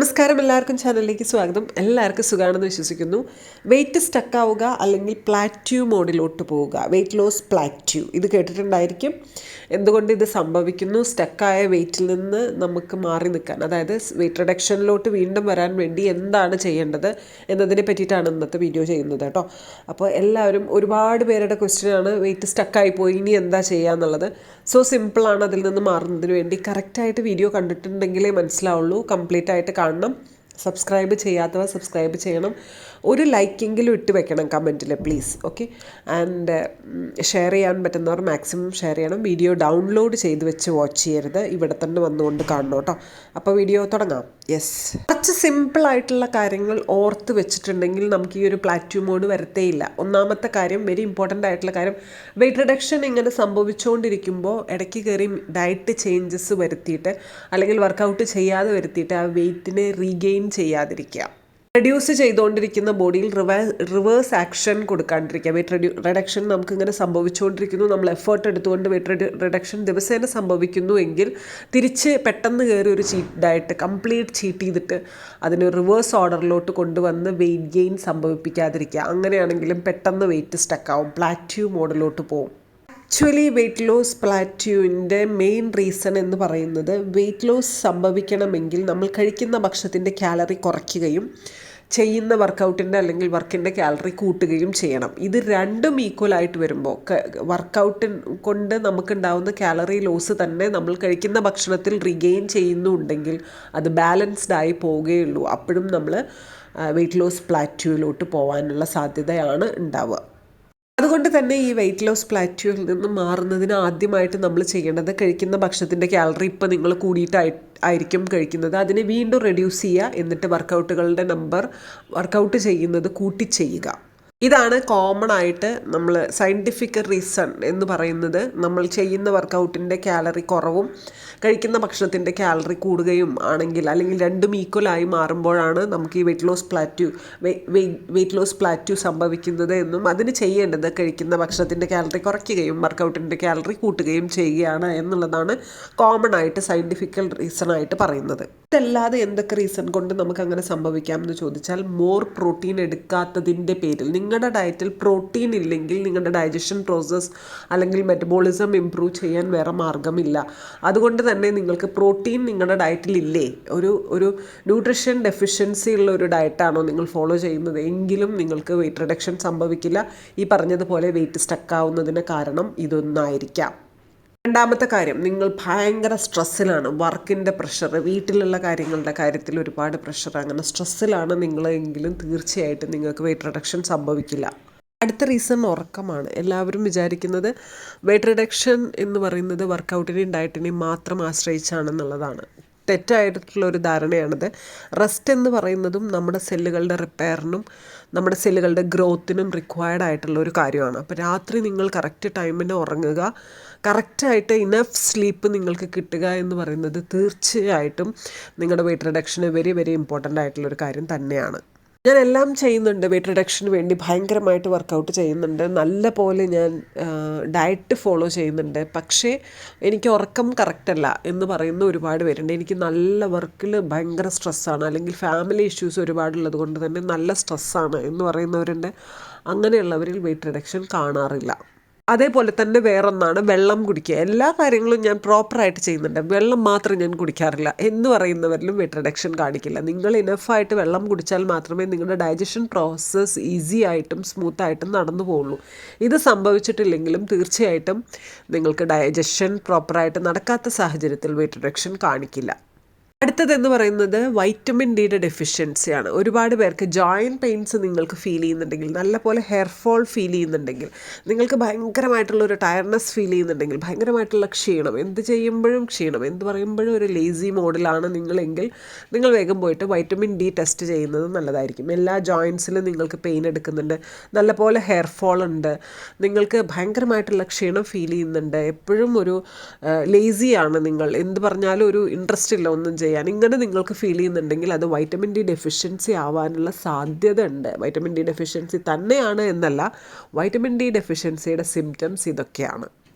നമസ്കാരം, എല്ലാവർക്കും ചാനലിലേക്ക് സ്വാഗതം. എല്ലാവർക്കും സുഖമാണെന്ന് വിശ്വസിക്കുന്നു. വെയിറ്റ് സ്റ്റക്കാവുക അല്ലെങ്കിൽ പ്ലാറ്റ്യൂ മോഡിലോട്ട് പോവുക, വെയിറ്റ് ലോസ് പ്ലാറ്റ്യൂ, ഇത് കേട്ടിട്ടുണ്ടായിരിക്കും. എന്തുകൊണ്ട് ഇത് സംഭവിക്കുന്നു? സ്റ്റക്കായ വെയിറ്റിൽ നിന്ന് നമുക്ക് മാറി നിൽക്കാൻ, അതായത് വെയിറ്റ് റിഡക്ഷനിലോട്ട് വീണ്ടും വരാൻ വേണ്ടി എന്താണ് ചെയ്യേണ്ടത് എന്നതിനെ പറ്റിയിട്ടാണ് ഇന്നത്തെ വീഡിയോ ചെയ്യുന്നത് കേട്ടോ. അപ്പോൾ എല്ലാവരും, ഒരുപാട് പേരുടെ ക്വസ്റ്റ്യനാണ് വെയിറ്റ് സ്റ്റക്കായി പോയി, ഇനി എന്താ ചെയ്യുക എന്നുള്ളത്. സോ സിമ്പിളാണ് അതിൽ നിന്ന് മാറുന്നതിന് വേണ്ടി. കറക്റ്റായിട്ട് വീഡിയോ കണ്ടിട്ടുണ്ടെങ്കിലേ മനസ്സിലാവുള്ളൂ. കംപ്ലീറ്റ് ആയിട്ട് കാണണം. സബ്സ്ക്രൈബ് ചെയ്യാത്തവർ സബ്സ്ക്രൈബ് ചെയ്യണം. ഒരു ലൈക്കെങ്കിലും ഇട്ട് വെക്കണം കമൻറ്റിൽ പ്ലീസ്. ഓക്കെ, ആൻഡ് ഷെയർ ചെയ്യാൻ പറ്റുന്നവർ മാക്സിമം ഷെയർ ചെയ്യണം. വീഡിയോ ഡൗൺലോഡ് ചെയ്ത് വെച്ച് വാച്ച് ചെയ്യരുത്, ഇവിടെ തന്നെ വന്നുകൊണ്ട് കാണണം കേട്ടോ. അപ്പോൾ വീഡിയോ തുടങ്ങാം. യെസ്, കുറച്ച് സിമ്പിളായിട്ടുള്ള കാര്യങ്ങൾ ഓർത്ത് വെച്ചിട്ടുണ്ടെങ്കിൽ നമുക്ക് ഈ ഒരു പ്ലാറ്റ്യൂ മോഡ് വരത്തേയില്ല. ഒന്നാമത്തെ കാര്യം, വെരി ഇമ്പോർട്ടൻ്റ് ആയിട്ടുള്ള കാര്യം, വെയിറ്റ് റിഡക്ഷൻ ഇങ്ങനെ സംഭവിച്ചുകൊണ്ടിരിക്കുമ്പോൾ ഇടയ്ക്ക് കയറി ഡയറ്റ് ചേഞ്ചസ് വരുത്തിയിട്ട് അല്ലെങ്കിൽ വർക്കൗട്ട് ചെയ്യാതെ വരുത്തിയിട്ട് ആ വെയിറ്റിനെ റീഗെയിൻ ചെയ്യാതിരിക്കുക. റെഡ്യൂസ് ചെയ്തുകൊണ്ടിരിക്കുന്ന ബോഡിയിൽ റിവേഴ്സ് ആക്ഷൻ കൊടുക്കാണ്ടിരിക്കുക. വെയിറ്റ് റിഡക്ഷൻ നമുക്കിങ്ങനെ സംഭവിച്ചുകൊണ്ടിരിക്കുന്നു, നമ്മൾ എഫേർട്ട് എടുത്തുകൊണ്ട് വെയിറ്റ് റിഡക്ഷൻ ദിവസേന സംഭവിക്കുന്നു എങ്കിൽ തിരിച്ച് പെട്ടെന്ന് കയറി ഒരു ഡയറ്റ് കംപ്ലീറ്റ് ചീറ്റ് ചെയ്തിട്ട് അതിന് റിവേഴ്സ് ഓർഡറിലോട്ട് കൊണ്ടുവന്ന് വെയിറ്റ് ഗെയിൻ സംഭവിപ്പിക്കാതിരിക്കുക. അങ്ങനെയാണെങ്കിലും പെട്ടെന്ന് വെയിറ്റ് സ്റ്റക്കാവും, പ്ലാറ്റ്യൂ മോഡിലോട്ട് പോകും. ആക്ച്വലി വെയിറ്റ് ലോസ് പ്ലാറ്റ്യൂവിൻ്റെ മെയിൻ റീസൺ എന്ന് പറയുന്നത്, വെയിറ്റ് ലോസ് സംഭവിക്കണമെങ്കിൽ നമ്മൾ കഴിക്കുന്ന ഭക്ഷണത്തിൻ്റെ കാലറി കുറയ്ക്കുകയും ചെയ്യുന്ന വർക്കൗട്ടിൻ്റെ അല്ലെങ്കിൽ വർക്കിൻ്റെ കാലറി കൂട്ടുകയും ചെയ്യണം. ഇത് രണ്ടും ഈക്വലായിട്ട് വരുമ്പോൾ, വർക്കൗട്ട് കൊണ്ട് നമുക്കുണ്ടാവുന്ന കാലറി ലോസ് തന്നെ നമ്മൾ കഴിക്കുന്ന ഭക്ഷണത്തിൽ റീഗെയിൻ ചെയ്യുന്നുണ്ടെങ്കിൽ അത് ബാലൻസ്ഡ് ആയി പോവുകയുള്ളൂ. അപ്പോഴും നമ്മൾ വെയിറ്റ് ലോസ് പ്ലാറ്റ്യൂവിലോട്ട് പോകാനുള്ള സാധ്യതയാണ് ഉണ്ടാവുക. അതുകൊണ്ട് തന്നെ ഈ വെയിറ്റ് ലോസ് പ്ലാറ്റ്യൂവിൽ നിന്ന് മാറുന്നതിന് ആദ്യമായിട്ട് നമ്മൾ ചെയ്യേണ്ടത്, കഴിക്കുന്ന ഭക്ഷണത്തിൻ്റെ കാലറി ഇപ്പോൾ നിങ്ങൾ കൂടിയിട്ടായിരിക്കും കഴിക്കുന്നത്, അതിനെ വീണ്ടും റെഡ്യൂസ് ചെയ്യുക. എന്നിട്ട് വർക്കൗട്ട് ചെയ്യുന്നത് കൂട്ടി ചെയ്യുക. ഇതാണ് കോമൺ ആയിട്ട് നമ്മൾ സയൻറ്റിഫിക് റീസൺ എന്ന് പറയുന്നത്. നമ്മൾ ചെയ്യുന്ന വർക്കൗട്ടിൻ്റെ കാലറി കുറവും കഴിക്കുന്ന ഭക്ഷണത്തിൻ്റെ കാലറി കൂടുകയും ആണെങ്കിൽ, അല്ലെങ്കിൽ രണ്ടും ഈക്വലായി മാറുമ്പോഴാണ് നമുക്ക് ഈ വെയിറ്റ് ലോസ് പ്ലാറ്റ്യൂ സംഭവിക്കുന്നത് എന്നും, അതിന് ചെയ്യേണ്ടത് കഴിക്കുന്ന ഭക്ഷണത്തിൻ്റെ കാലറി കുറയ്ക്കുകയും വർക്കൗട്ടിൻ്റെ കാലറി കൂട്ടുകയും ചെയ്യുകയാണ് എന്നുള്ളതാണ് കോമൺ ആയിട്ട് സയൻറ്റിഫിക്കൽ റീസൺ ആയിട്ട് പറയുന്നത്. ഇതല്ലാതെ എന്തൊക്കെ റീസൺ കൊണ്ട് നമുക്ക് അങ്ങനെ സംഭവിക്കാം എന്ന് ചോദിച്ചാൽ, മോർ പ്രോട്ടീൻ എടുക്കാത്തതിൻ്റെ പേരിൽ. നിങ്ങളുടെ ഡയറ്റിൽ പ്രോട്ടീൻ ഇല്ലെങ്കിൽ നിങ്ങളുടെ ഡൈജഷൻ പ്രോസസ്സ് അല്ലെങ്കിൽ മെറ്റബോളിസം ഇംപ്രൂവ് ചെയ്യാൻ വേറെ മാർഗമില്ല. അതുകൊണ്ട് തന്നെ നിങ്ങൾക്ക് പ്രോട്ടീൻ നിങ്ങളുടെ ഡയറ്റിൽ ഇല്ലേ, ഒരു ന്യൂട്രീഷൻ ഡെഫിഷ്യൻസി ഉള്ള ഒരു ഡയറ്റാണോ നിങ്ങൾ ഫോളോ ചെയ്യുന്നത് എങ്കിലും നിങ്ങൾക്ക് വെയിറ്റ് റിഡക്ഷൻ സംഭവിക്കില്ല. ഈ പറഞ്ഞതുപോലെ വെയിറ്റ് സ്റ്റക്കാവുന്നതിന് കാരണം ഇതൊന്നായിരിക്കാം. രണ്ടാമത്തെ കാര്യം, നിങ്ങൾ ഭയങ്കര സ്ട്രെസ്സിലാണ്. വർക്കിൻ്റെ പ്രഷർ, വീട്ടിലുള്ള കാര്യങ്ങളുടെ കാര്യത്തിൽ ഒരുപാട് പ്രഷർ, അങ്ങനെ സ്ട്രെസ്സിലാണ് നിങ്ങളെങ്കിലും തീർച്ചയായിട്ടും നിങ്ങൾക്ക് വെയിറ്റ് റിഡക്ഷൻ സംഭവിക്കില്ല. അടുത്ത റീസൺ ഉറക്കമാണ്. എല്ലാവരും വിചാരിക്കുന്നത് വെയിറ്റ് റിഡക്ഷൻ എന്ന് പറയുന്നത് വർക്കൗട്ടിനെയും ഡയറ്റിനെയും മാത്രം ആശ്രയിച്ചാണെന്നുള്ളതാണ്. തെറ്റായിട്ടുള്ളൊരു ധാരണയാണത്. റെസ്റ്റ് എന്ന് പറയുന്നതും നമ്മുടെ സെല്ലുകളുടെ റിപ്പയറിനും നമ്മുടെ സെല്ലുകളുടെ ഗ്രോത്തിനും റിക്വയർഡ് ആയിട്ടുള്ള ഒരു കാര്യമാണ്. അപ്പോൾ രാത്രി നിങ്ങൾ കറക്റ്റ് ടൈമിന് ഉറങ്ങുക, കറക്റ്റായിട്ട് ഇനഫ് സ്ലീപ്പ് നിങ്ങൾക്ക് കിട്ടുക എന്ന് പറയുന്നത് തീർച്ചയായിട്ടും നിങ്ങളുടെ വെയിറ്റ് റിഡക്ഷന് വെരി വെരി ഇമ്പോർട്ടൻ്റ് ആയിട്ടുള്ളൊരു കാര്യം തന്നെയാണ്. ഞാൻ എല്ലാം ചെയ്യുന്നുണ്ട്, വെയിറ്റ് റിഡക്ഷന് വേണ്ടി ഭയങ്കരമായിട്ട് വർക്കൗട്ട് ചെയ്യുന്നുണ്ട്, നല്ല പോലെ ഞാൻ ഡയറ്റ് ഫോളോ ചെയ്യുന്നുണ്ട്, പക്ഷേ എനിക്ക് ഉറക്കം കറക്റ്റല്ല എന്ന് പറയുന്ന ഒരുപാട് പേരുണ്ട്. എനിക്ക് നല്ല വർക്കിൽ ഭയങ്കര സ്ട്രെസ്സാണ്, അല്ലെങ്കിൽ ഫാമിലി ഇഷ്യൂസ് ഒരുപാടുള്ളത് കൊണ്ട് തന്നെ നല്ല സ്ട്രെസ്സാണ് എന്ന് പറയുന്നവരുണ്ട്. അങ്ങനെയുള്ളവരിൽ വെയിറ്റ് റിഡക്ഷൻ കാണാറില്ല. അതേപോലെ തന്നെ വേറൊന്നാണ് വെള്ളം കുടിക്കുക. എല്ലാ കാര്യങ്ങളും ഞാൻ പ്രോപ്പറായിട്ട് ചെയ്യുന്നുണ്ട്, വെള്ളം മാത്രം ഞാൻ കുടിക്കാറില്ല എന്ന് പറയുന്നവരിലും വെയിറ്റ് റിഡക്ഷൻ കാണിക്കില്ല. നിങ്ങൾ ഇനഫായിട്ട് വെള്ളം കുടിച്ചാൽ മാത്രമേ നിങ്ങളുടെ ഡൈജഷൻ പ്രോസസ്സ് ഈസി ആയിട്ടും സ്മൂത്തായിട്ടും നടന്നു പോകുള്ളൂ. ഇത് സംഭവിച്ചിട്ടില്ലെങ്കിലും തീർച്ചയായിട്ടും നിങ്ങൾക്ക് ഡൈജഷൻ പ്രോപ്പറായിട്ട് നടക്കാത്ത സാഹചര്യത്തിൽ വെയിറ്റ് റിഡക്ഷൻ കാണിക്കില്ല. അടുത്തതെന്ന് പറയുന്നത് വൈറ്റമിൻ ഡിയുടെ ഡെഫിഷ്യൻസിയാണ്. ഒരുപാട് പേർക്ക് ജോയിൻറ്റ് പെയിൻസ് നിങ്ങൾക്ക് ഫീൽ ചെയ്യുന്നുണ്ടെങ്കിൽ, നല്ലപോലെ ഹെയർ ഫോൾ ഫീൽ ചെയ്യുന്നുണ്ടെങ്കിൽ, നിങ്ങൾക്ക് ഭയങ്കരമായിട്ടുള്ളൊരു ടയർനെസ് ഫീൽ ചെയ്യുന്നുണ്ടെങ്കിൽ, ഭയങ്കരമായിട്ടുള്ള ക്ഷീണം, എന്ത് ചെയ്യുമ്പോഴും ക്ഷീണം, എന്ത് പറയുമ്പോഴും ഒരു ലേസി മോഡിലാണ് നിങ്ങളെങ്കിൽ, നിങ്ങൾ വേഗം പോയിട്ട് വൈറ്റമിൻ ഡി ടെസ്റ്റ് ചെയ്യുന്നത് നല്ലതായിരിക്കും. എല്ലാ ജോയിൻസിലും നിങ്ങൾക്ക് പെയിൻ എടുക്കുന്നുണ്ട്, നല്ലപോലെ ഹെയർ ഫോൾ ഉണ്ട്, നിങ്ങൾക്ക് ഭയങ്കരമായിട്ടുള്ള ക്ഷീണം ഫീൽ ചെയ്യുന്നുണ്ട്, എപ്പോഴും ഒരു ലേസിയാണ് നിങ്ങൾ, എന്ത് പറഞ്ഞാലും ഒരു ഇൻട്രസ്റ്റ് ഇല്ല ഒന്നും ചെയ്യാൻ, ഇങ്ങനെ നിങ്ങൾക്ക് ഫീൽ ചെയ്യുന്നുണ്ടെങ്കിൽ അത് വൈറ്റമിൻ ഡി ഡെഫിഷ്യൻസി ആവാനുള്ള സാധ്യത ഉണ്ട്. വൈറ്റമിൻ ഡി ഡെഫിഷ്യൻസി തന്നെയാണ് എന്നല്ല, വൈറ്റമിൻ ഡി ഡെഫിഷ്യൻസിയുടെ സിംറ്റംസ് ഇതൊക്കെയാണ്.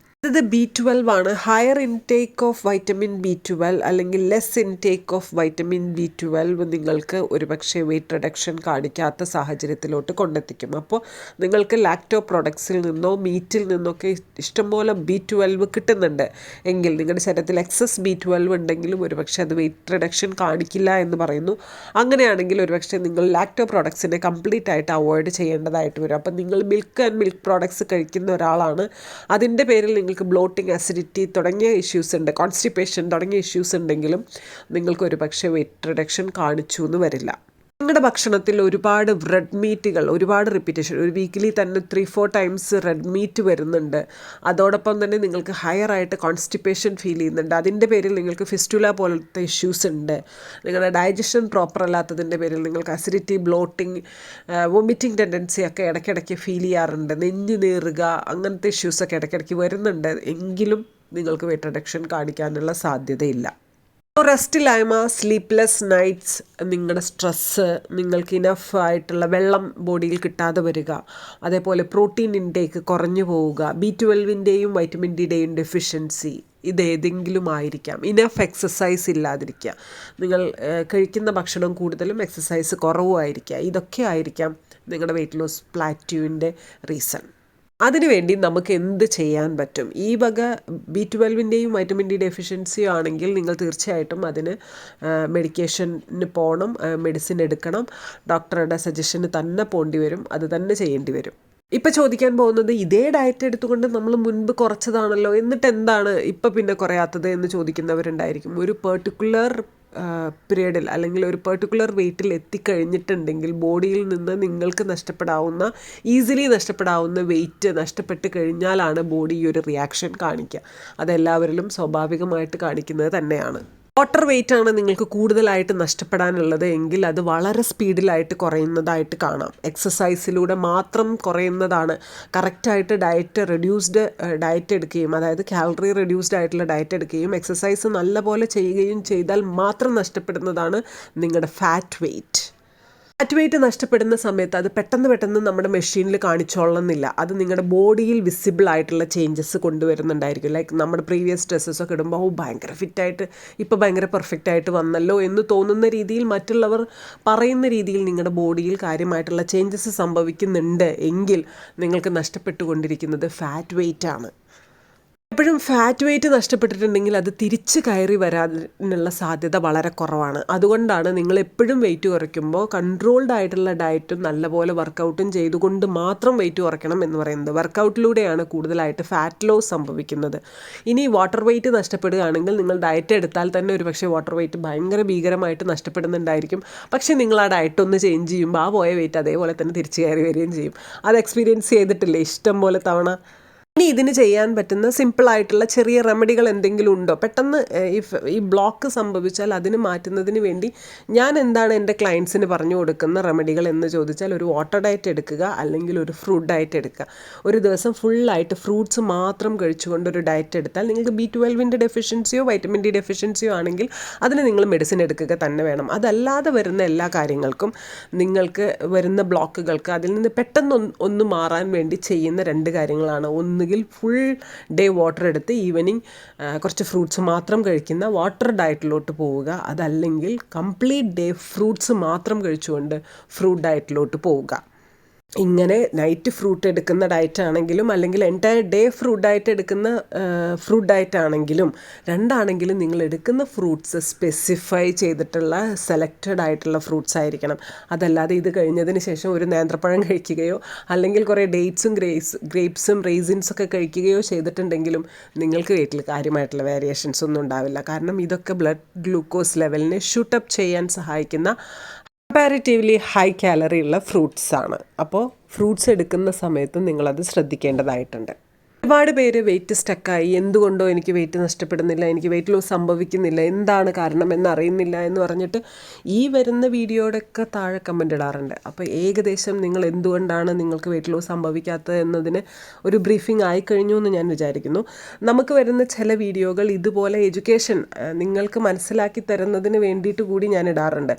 ഇത് B12 ആണ്. Higher intake of vitamin B12 അല്ലെങ്കിൽ less intake of vitamin B12 നിങ്ങൾക്ക് ഒരുപക്ഷെ വെയിറ്റ് റിഡക്ഷൻ കാണിക്കാത്ത സാഹചര്യത്തിലോട്ട് കൊണ്ടെത്തിക്കും. അപ്പോൾ നിങ്ങൾക്ക് ലാക്ടോ പ്രോഡക്ട്സിൽ നിന്നോ മീറ്റിൽ നിന്നൊക്കെ ഇഷ്ടംപോലെ B12 കിട്ടുന്നുണ്ട് എങ്കിൽ നിങ്ങളുടെ ശരീരത്തിൽ എക്സസ് B12 ഉണ്ടെങ്കിലും ഒരുപക്ഷെ അത് വെയിറ്റ് റിഡക്ഷൻ കാണിക്കില്ല എന്ന് പറയുന്നു. അങ്ങനെയാണെങ്കിൽ ഒരുപക്ഷെ നിങ്ങൾ ലാക്ടോ പ്രോഡക്ട്സിനെ കംപ്ലീറ്റ് ആയിട്ട് അവോയ്ഡ് ചെയ്യേണ്ടതായിട്ട് വരും. അപ്പം നിങ്ങൾ മിൽക്ക് ആൻഡ് മിൽക്ക് പ്രോഡക്ട്സ് കഴിക്കുന്ന ഒരാളാണ്, അതിൻ്റെ പേരിൽ നിങ്ങൾക്ക് ബ്ലോട്ടിങ്, അസിഡിറ്റി തുടങ്ങിയ ഇഷ്യൂസ് ഉണ്ട്, കോൺസ്റ്റിപ്പേഷൻ തുടങ്ങിയ ഇഷ്യൂസ് ഉണ്ടെങ്കിലും നിങ്ങൾക്ക് ഒരു പക്ഷേ വെയിറ്റ് റിഡക്ഷൻ കാണിച്ചു എന്ന് വരില്ല. നിങ്ങളുടെ ഭക്ഷണത്തിൽ ഒരുപാട് റെഡ് മീറ്റുകൾ, ഒരുപാട് റിപ്പീറ്റേഷൻ, ഒരു വീക്കിലി തന്നെ 3-4 ടൈംസ് റെഡ് മീറ്റ് വരുന്നുണ്ട്. അതോടൊപ്പം തന്നെ നിങ്ങൾക്ക് ഹയർ ആയിട്ട് കോൺസ്റ്റിപ്പേഷൻ ഫീൽ ചെയ്യുന്നുണ്ട്. അതിൻ്റെ പേരിൽ നിങ്ങൾക്ക് ഫിസ്റ്റുല പോലത്തെ ഇഷ്യൂസ് ഉണ്ട്. നിങ്ങളുടെ ഡൈജഷൻ പ്രോപ്പർ അല്ലാത്തതിൻ്റെ പേരിൽ നിങ്ങൾക്ക് അസിഡിറ്റി, ബ്ലോട്ടിങ്, വൊമിറ്റിംഗ് ടെൻഡൻസി ഒക്കെ ഇടയ്ക്കിടയ്ക്ക് ഫീൽ ചെയ്യാറുണ്ട്. നെഞ്ഞ് നീറുക, അങ്ങനത്തെ ഇഷ്യൂസൊക്കെ ഇടയ്ക്കിടയ്ക്ക് വരുന്നുണ്ട് എങ്കിലും നിങ്ങൾക്ക് വെയിറ്റ് റിഡക്ഷൻ കാണിക്കാനുള്ള സാധ്യതയില്ല. റെസ്റ്റില്ലായ്മ, സ്ലീപ്ലെസ് നൈറ്റ്സ്, നിങ്ങളുടെ സ്ട്രെസ്സ്, നിങ്ങൾക്ക് ഇനഫ് ആയിട്ടുള്ള വെള്ളം ബോഡിയിൽ കിട്ടാതെ വരിക, അതേപോലെ പ്രോട്ടീൻ ഇൻടേക്ക് കുറഞ്ഞു പോവുക, B12-ൻ്റെയും വൈറ്റമിൻ ഡിയുടെയും ഡെഫിഷ്യൻസി, ഇതേതെങ്കിലും ആയിരിക്കാം. ഇനഫ് എക്സസൈസ് ഇല്ലാതിരിക്കുക, നിങ്ങൾ കഴിക്കുന്ന ഭക്ഷണം കൂടുതലും എക്സസൈസ് കുറവുമായിരിക്കുക, ഇതൊക്കെ ആയിരിക്കാം നിങ്ങളുടെ വെയിറ്റ് ലോസ് പ്ലാറ്റ്യൂവിൻ്റെ റീസൺ. അതിനുവേണ്ടി നമുക്ക് എന്ത് ചെയ്യാൻ പറ്റും? ഈ വക B12-ൻ്റെയും വൈറ്റമിൻ ഡി ഡെഫിഷ്യൻസിയോ ആണെങ്കിൽ നിങ്ങൾ തീർച്ചയായിട്ടും അതിന് മെഡിക്കേഷന് പോകണം, മെഡിസിൻ എടുക്കണം, ഡോക്ടറുടെ സജഷന് തന്നെ പോകേണ്ടി വരും, അത് തന്നെ ചെയ്യേണ്ടി വരും. ഇപ്പം ചോദിക്കാൻ പോകുന്നത്, ഇതേ ഡയറ്റ് എടുത്തുകൊണ്ട് നമ്മൾ മുൻപ് കുറച്ചതാണല്ലോ, എന്നിട്ട് എന്താണ് ഇപ്പം പിന്നെ കുറയാത്തത് എന്ന് ചോദിക്കുന്നവരുണ്ടായിരിക്കും. ഒരു പെർട്ടിക്കുലർ പീരീഡിൽ അല്ലെങ്കിൽ ഒരു പെർട്ടിക്കുലർ വെയിറ്റിൽ എത്തിക്കഴിഞ്ഞിട്ടുണ്ടെങ്കിൽ ബോഡിയിൽ നിന്ന് നിങ്ങൾക്ക് ഈസിലി നഷ്ടപ്പെടാവുന്ന വെയിറ്റ് നഷ്ടപ്പെട്ട് കഴിഞ്ഞാലാണ് ബോഡി ഈ ഒരു റിയാക്ഷൻ കാണിക്കുക. അതെല്ലാവരിലും സ്വാഭാവികമായിട്ട് കാണിക്കുന്നത് തന്നെയാണ്. വാട്ടർ വെയിറ്റ് ആണ് നിങ്ങൾക്ക് കൂടുതലായിട്ട് നഷ്ടപ്പെടാനുള്ളത് എങ്കിൽ അത് വളരെ സ്പീഡിലായിട്ട് കുറയുന്നതായിട്ട് കാണാം. എക്സസൈസിലൂടെ മാത്രം കുറയുന്നതാണ്. കറക്റ്റായിട്ട് ഡയറ്റ് എടുക്കുകയും, അതായത് കാലറി റെഡ്യൂസ്ഡ് ആയിട്ടുള്ള ഡയറ്റ് എടുക്കുകയും എക്സസൈസ് നല്ലപോലെ ചെയ്യുകയും ചെയ്താൽ മാത്രം നഷ്ടപ്പെടുന്നതാണ് നിങ്ങളുടെ ഫാറ്റ് വെയിറ്റ്. ഫാറ്റ് വെയിറ്റ് നഷ്ടപ്പെടുന്ന സമയത്ത് അത് പെട്ടെന്ന് നമ്മുടെ മെഷീനിൽ കാണിച്ചോളണമെന്നില്ല. അത് നിങ്ങളുടെ ബോഡിയിൽ വിസിബിൾ ആയിട്ടുള്ള ചേഞ്ചസ് കൊണ്ടുവരുന്നുണ്ടായിരിക്കും. ലൈക്ക് നമ്മുടെ പ്രീവിയസ് ഡ്രസ്സസൊക്കെ ഇടുമ്പോൾ ഭയങ്കര ഫിറ്റായിട്ട്, ഇപ്പോൾ ഭയങ്കര പെർഫെക്റ്റ് ആയിട്ട് വന്നല്ലോ എന്ന് തോന്നുന്ന രീതിയിൽ, മറ്റുള്ളവർ പറയുന്ന രീതിയിൽ നിങ്ങളുടെ ബോഡിയിൽ കാര്യമായിട്ടുള്ള ചേഞ്ചസ് സംഭവിക്കുന്നുണ്ട് എങ്കിൽ നിങ്ങൾക്ക് നഷ്ടപ്പെട്ടുകൊണ്ടിരിക്കുന്നത് ഫാറ്റ് വെയിറ്റ് ആണ്. എപ്പോഴും ഫാറ്റ് വെയിറ്റ് നഷ്ടപ്പെട്ടിട്ടുണ്ടെങ്കിൽ അത് തിരിച്ച് കയറി വരാനുള്ള സാധ്യത വളരെ കുറവാണ്. അതുകൊണ്ടാണ് നിങ്ങൾ എപ്പോഴും വെയിറ്റ് കുറയ്ക്കുമ്പോൾ കൺട്രോൾഡ് ആയിട്ടുള്ള ഡയറ്റും നല്ലപോലെ വർക്കൗട്ടും ചെയ്തുകൊണ്ട് മാത്രം വെയിറ്റ് കുറയ്ക്കണം എന്ന് പറയുന്നത്. വർക്കൗട്ടിലൂടെയാണ് കൂടുതലായിട്ട് ഫാറ്റ് ലോസ് സംഭവിക്കുന്നത്. ഇനി വാട്ടർ വെയിറ്റ് നഷ്ടപ്പെടുകയാണെങ്കിൽ നിങ്ങൾ ഡയറ്റ് എടുത്താൽ തന്നെ ഒരു പക്ഷേ വാട്ടർ വെയിറ്റ് ഭയങ്കര ഭീകരമായിട്ട് നഷ്ടപ്പെടുന്നുണ്ടായിരിക്കും. പക്ഷേ നിങ്ങൾ ആ ഡയറ്റ് ഒന്ന് ചേഞ്ച് ചെയ്യുമ്പോൾ ആ പോയ വെയിറ്റ് അതേപോലെ തന്നെ തിരിച്ച് കയറി വരികയും ചെയ്യും. അത് എക്സ്പീരിയൻസ് ചെയ്തിട്ടില്ലേ ഇഷ്ടം പോലെ തവണ? ഇനി ഇതിന് ചെയ്യാൻ പറ്റുന്ന സിമ്പിളായിട്ടുള്ള ചെറിയ റെമഡികൾ എന്തെങ്കിലും ഉണ്ടോ? പെട്ടെന്ന് ഈ ബ്ലോക്ക് സംഭവിച്ചാൽ അതിന് മാറ്റുന്നതിന് വേണ്ടി ഞാൻ എന്താണ് എൻ്റെ ക്ലയൻസിന് പറഞ്ഞു കൊടുക്കുന്ന റെമഡികൾ എന്ന് ചോദിച്ചാൽ, ഒരു വാട്ടർ ഡയറ്റ് എടുക്കുക, അല്ലെങ്കിൽ ഒരു ഫ്രൂട്ട് ഡയറ്റ് എടുക്കുക. ഒരു ദിവസം ഫുള്ളായിട്ട് ഫ്രൂട്ട്സ് മാത്രം കഴിച്ചുകൊണ്ടൊരു ഡയറ്റ് എടുത്താൽ നിങ്ങൾക്ക് B12-ൻ്റെ ഡെഫിഷ്യൻസിയോ വൈറ്റമിൻ ഡി ഡെഫിഷ്യൻസിയോ ആണെങ്കിൽ അതിന് നിങ്ങൾ മെഡിസിൻ എടുക്കുക തന്നെ വേണം. അതല്ലാതെ വരുന്ന എല്ലാ കാര്യങ്ങൾക്കും, നിങ്ങൾക്ക് വരുന്ന ബ്ലോക്കുകൾക്ക് അതിൽ നിന്ന് പെട്ടെന്ന് ഒന്ന് മാറാൻ വേണ്ടി ചെയ്യുന്ന 2 കാര്യങ്ങളാണ്. ഒന്നുകിൽ ഫുൾ ഡേ വാട്ടർ എടുത്ത് ഈവനിങ് കുറച്ച് ഫ്രൂട്ട്സ് മാത്രം കഴിക്കുന്ന വാട്ടർ ഡയറ്റിലോട്ട് പോവുക. അതല്ലെങ്കിൽ കംപ്ലീറ്റ് ഡേ ഫ്രൂട്ട്സ് മാത്രം കഴിച്ചുകൊണ്ട് ഫ്രൂട്ട് ഡയറ്റിലോട്ട് പോവുക. ഇങ്ങനെ നൈറ്റ് ഫ്രൂട്ട് എടുക്കുന്ന ഡയറ്റ് ആണെങ്കിലും അല്ലെങ്കിൽ എൻറ്റയർ ഡേ ഫ്രൂട്ട് ഡയറ്റ് എടുക്കുന്ന ഫ്രൂട്ട് ഡയറ്റ് ആണെങ്കിലും, രണ്ടാണെങ്കിലും നിങ്ങൾ എടുക്കുന്ന ഫ്രൂട്ട്സ് സ്പെസിഫൈ ചെയ്തിട്ടുള്ള സെലക്റ്റഡ് ആയിട്ടുള്ള ഫ്രൂട്ട്സ് ആയിരിക്കണം. അതല്ലാതെ ഇത് കഴിഞ്ഞതിന് ശേഷം ഒരു നേന്ത്രപ്പഴം കഴിക്കുകയോ അല്ലെങ്കിൽ കുറേ ഡേറ്റ്സും ഗ്രേപ്സും റേസിൻസൊക്കെ കഴിക്കുകയോ ചെയ്തിട്ടുണ്ടെങ്കിലും നിങ്ങൾക്ക് വെയിറ്റിൽ കാര്യമായിട്ടുള്ള വേരിയേഷൻസ് ഒന്നും ഉണ്ടാവില്ല. കാരണം ഇതൊക്കെ ബ്ലഡ് ഗ്ലൂക്കോസ് ലെവലിനെ ഷൂട്ടപ്പ് ചെയ്യാൻ സഹായിക്കുന്ന കമ്പാരിറ്റീവ്ലി ഹൈ കാലറി ഉള്ള ഫ്രൂട്ട്സ് ആണ്. അപ്പോൾ ഫ്രൂട്ട്സ് എടുക്കുന്ന സമയത്ത് നിങ്ങളത് ശ്രദ്ധിക്കേണ്ടതായിട്ടുണ്ട്. ഒരുപാട് പേര് വെയിറ്റ് സ്റ്റക്കായി, എന്തുകൊണ്ടോ എനിക്ക് വെയിറ്റ് നഷ്ടപ്പെടുന്നില്ല, എനിക്ക് വെയിറ്റ് ലോസ് സംഭവിക്കുന്നില്ല, എന്താണ് കാരണം എന്നറിയുന്നില്ല എന്ന് പറഞ്ഞിട്ട് ഈ വരുന്ന വീഡിയോയുടെയൊക്കെ താഴെ കമൻ്റ് ഇടാറുണ്ട്. അപ്പോൾ ഏകദേശം നിങ്ങൾ എന്തുകൊണ്ടാണ് നിങ്ങൾക്ക് വെയിറ്റ് ലോസ് സംഭവിക്കാത്തത് എന്നതിന് ഒരു ബ്രീഫിംഗ് ആയിക്കഴിഞ്ഞു എന്ന് ഞാൻ വിചാരിക്കുന്നു. നമുക്ക് വരുന്ന ചില വീഡിയോകൾ ഇതുപോലെ എഡ്യൂക്കേഷൻ നിങ്ങൾക്ക് മനസ്സിലാക്കി തരുന്നതിന് വേണ്ടിയിട്ട് കൂടി ഞാൻ ഇടാറുണ്ട്.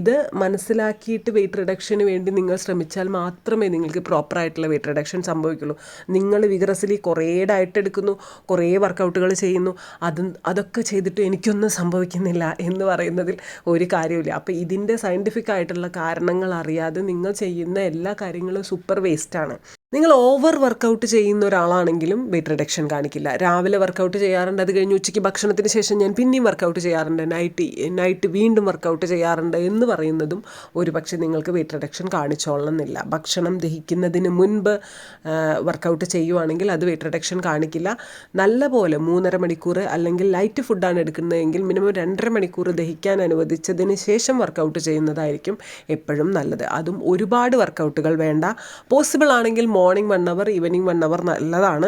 ഇത് മനസ്സിലാക്കിയിട്ട് വെയിറ്റ് റിഡക്ഷന് വേണ്ടി നിങ്ങൾ ശ്രമിച്ചാൽ മാത്രമേ നിങ്ങൾക്ക് പ്രോപ്പറായിട്ടുള്ള വെയിറ്റ് റിഡക്ഷൻ സംഭവിക്കുള്ളൂ. നിങ്ങൾ വിഗ്രസ്ലി കുറേ ഡയറ്റ് എടുക്കുന്നു, കുറേ വർക്കൗട്ടുകൾ ചെയ്യുന്നു, അതൊക്കെ ചെയ്തിട്ട് എനിക്കൊന്നും സംഭവിക്കുന്നില്ല എന്ന് പറയുന്നതിൽ ഒരു കാര്യമില്ല. അപ്പോൾ ഇതിൻ്റെ സയൻറ്റിഫിക് ആയിട്ടുള്ള കാരണങ്ങൾ അറിയാതെ നിങ്ങൾ ചെയ്യുന്ന എല്ലാ കാര്യങ്ങളും സൂപ്പർ വേസ്റ്റാണ്. നിങ്ങൾ ഓവർ വർക്കൗട്ട് ചെയ്യുന്ന ഒരാളാണെങ്കിലും വെയിറ്റ് റിഡക്ഷൻ കാണിക്കില്ല. രാവിലെ വർക്കൗട്ട് ചെയ്യാറുണ്ട്, അത് കഴിഞ്ഞ് ഉച്ചയ്ക്ക് ഭക്ഷണത്തിന് ശേഷം ഞാൻ പിന്നെയും വർക്കൗട്ട് ചെയ്യാറുണ്ട്, നൈറ്റ് വീണ്ടും വർക്കൗട്ട് ചെയ്യാറുണ്ട് എന്ന് പറയുന്നതും ഒരു പക്ഷേ നിങ്ങൾക്ക് വെയിറ്റ് റിഡക്ഷൻ കാണിച്ചോളണമെന്നില്ല. ഭക്ഷണം ദഹിക്കുന്നതിന് മുൻപ് വർക്കൗട്ട് ചെയ്യുവാണെങ്കിൽ അത് വെയിറ്റ് റിഡക്ഷൻ കാണിക്കില്ല. നല്ല പോലെ 3.5 മണിക്കൂർ അല്ലെങ്കിൽ ലൈറ്റ് ഫുഡാണ് എടുക്കുന്നതെങ്കിൽ മിനിമം 2.5 മണിക്കൂർ ദഹിക്കാൻ അനുവദിച്ചതിന് ശേഷം വർക്കൗട്ട് ചെയ്യുന്നതായിരിക്കും എപ്പോഴും നല്ലത്. അതും ഒരുപാട് വർക്കൗട്ടുകൾ വേണ്ട. പോസിബിൾ ആണെങ്കിൽ മോർണിംഗ് 1 അവർ, ഈവനിങ് 1 അവർ നല്ലതാണ്.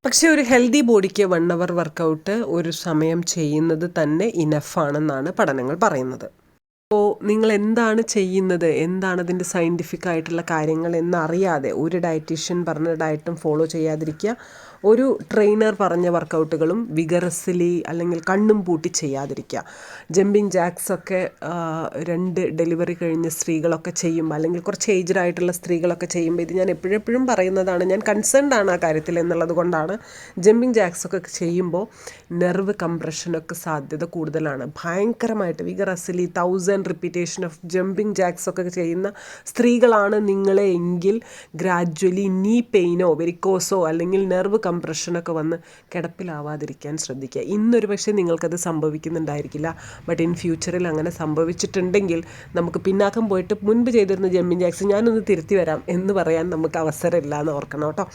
പക്ഷേ ഒരു ഹെൽത്തി ബോഡിക്ക് 1 അവർ വർക്കൗട്ട് ഒരു സമയം ചെയ്യുന്നത് തന്നെ ഇനഫാണെന്നാണ് പഠനങ്ങൾ പറയുന്നത്. അപ്പോൾ നിങ്ങൾ എന്താണ് ചെയ്യുന്നത്, എന്താണ് അതിൻ്റെ സയൻറ്റിഫിക് ആയിട്ടുള്ള കാര്യങ്ങൾ എന്നറിയാതെ ഒരു ഡയറ്റീഷ്യൻ പറഞ്ഞ ഡയറ്റും ഫോളോ ചെയ്യാതിരിക്കുക. ഒരു ട്രെയിനർ പറഞ്ഞ വർക്കൗട്ടുകളും വിഗറസ്ലി അല്ലെങ്കിൽ കണ്ണും പൂട്ടി ചെയ്യാതിരിക്കുക. ജമ്പിങ് ജാക്സൊക്കെ 2 ഡെലിവറി കഴിഞ്ഞ സ്ത്രീകളൊക്കെ ചെയ്യുമ്പോൾ അല്ലെങ്കിൽ കുറച്ച് ഏജ്ഡ് ആയിട്ടുള്ള സ്ത്രീകളൊക്കെ ചെയ്യുമ്പോൾ, ഇത് ഞാൻ എപ്പോഴെപ്പോഴും പറയുന്നതാണ്, ഞാൻ കൺസേൺഡ് ആണ് ആ കാര്യത്തിൽ എന്നുള്ളത് കൊണ്ടാണ്. ജമ്പിങ് ജാക്സൊക്കെ ചെയ്യുമ്പോൾ നെർവ് കംപ്രഷനൊക്കെ സാധ്യത കൂടുതലാണ്. ഭയങ്കരമായിട്ട് വിഗറസ്ലി 1000 റിപ്പീറ്റേഷൻ ഓഫ് ജമ്പിങ് ജാക്സൊക്കെ ചെയ്യുന്ന സ്ത്രീകളാണ് നിങ്ങളെ എങ്കിൽ ഗ്രാജ്വലി നീ പെയിനോ വെരിക്കോസോ അല്ലെങ്കിൽ നെർവ് കംപ്രഷനൊക്കെ വന്ന് കിടപ്പിലാവാതിരിക്കാൻ ശ്രദ്ധിക്കുക. ഇന്നൊരു പക്ഷേ നിങ്ങൾക്കത് സംഭവിക്കുന്നുണ്ടായിരിക്കില്ല, ബട്ട് ഇൻ ഫ്യൂച്ചറിൽ അങ്ങനെ സംഭവിച്ചിട്ടുണ്ടെങ്കിൽ നമുക്ക് പിന്നാക്കം പോയിട്ട് മുൻപ് ചെയ്തിരുന്ന ജമ്പിങ് ജാക്സ് ഞാനൊന്ന് തിരുത്തി വരാം എന്ന് പറയാൻ നമുക്ക് അവസരമില്ല എന്ന് ഓർക്കണം കേട്ടോ.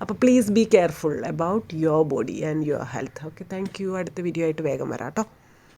അപ്പോൾ please be careful about your body and your health. Okay, thank you. അടുത്ത വീഡിയോ ആയിട്ട് വേഗം വരാം കേട്ടോ.